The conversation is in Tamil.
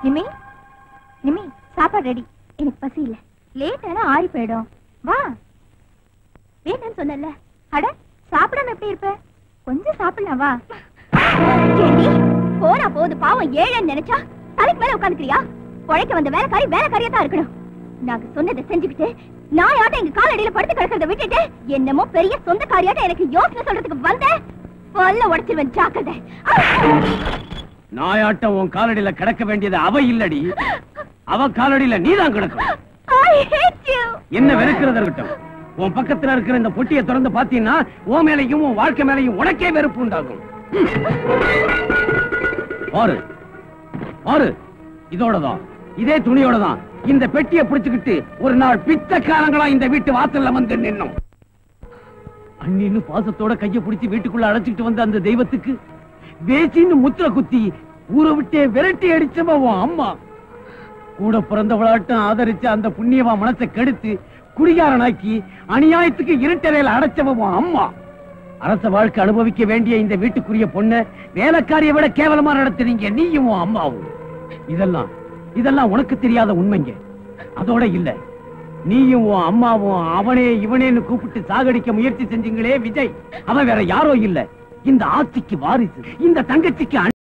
நிமி நிமி சாப்பாடு ரெடி. எனக்கு பசி இல்ல. லேட் ஆனா ஆறி போயிடும். வா. வேண்டான்னு சொன்னல. அட சாப்பிடாம எப்படி இருப்ப? கொஞ்சம் சாப்பிடலாம் வா. போனா போது பாவம் ஏழன்னு நினைச்சா தலைக்கு மேல உட்காந்துக்கிறியா? உழைக்க வந்த வேலைக்காரியா தான் இருக்கணும். நாங்க சொன்னதை செஞ்சுக்கிட்டு நான் யாட்ட எங்க காலடியில படுத்து கிடக்கிறத விட்டுட்டு என்னமோ பெரிய சொந்தக்காரியாட்ட எனக்கு யோசனை சொல்றதுக்கு வந்த பல்ல உடைச்சிருவேன். ஜாக்கிரதை. நாயாட்டம் உன் காலடியில கிடக்க வேண்டியது அவ இல்லடி, அவ காலடியில நீதான் கிடக்கும். என்ன வெறுக்கிறதா இருக்கட்டும், உன் பக்கத்துல இருக்கிற இந்த பொட்டியை திறந்து பாத்தீங்கன்னா உன் மேலையும் உன் வாழ்க்கை மேலையும் உனக்கே வெறுப்பு உண்டாகும். பாரு பாரு, இதோடதான் இதே துணியோடதான் இந்த பெட்டியை பிடிச்சுக்கிட்டு ஒரு நாள் பிச்சைக்காரங்களா இந்த வீட்டு வாசல்ல வந்து நின்னோம். அண்ணின்னு பாசத்தோட கைய பிடிச்சு வீட்டுக்குள்ள அழைச்சிட்டு வந்த அந்த தெய்வத்துக்கு வேசின்னு முத்திர குத்தி ஊரை விட்டே விரட்டி அடிச்சவ உன் அம்மா. கூட பிறந்தவளாட்டம் ஆதரிச்ச அந்த புண்ணியவா மனசை கெடுத்து குடிகாரனாக்கி அநியாயத்துக்கு இருட்டறையில அடைச்சவ உன் அம்மா. அரச வாழ்க்கை அனுபவிக்க வேண்டிய இந்த வீட்டுக்குரிய பொண்ண வேலைக்காரியை விட கேவலமா நடத்துறீங்க நீயும் உன் அம்மாவும். இதெல்லாம் உனக்கு தெரியாத உண்மைங்க. அதோட இல்ல, நீயும் உன் அம்மாவும் அவனே இவனேன்னு கூப்பிட்டு சாகடிக்க முயற்சி செஞ்சீங்களே விஜய், அவன் வேற யாரோ இல்ல, இந்த ஆட்சிக்கு வாரிசு, இந்த தங்கச்சிக்கு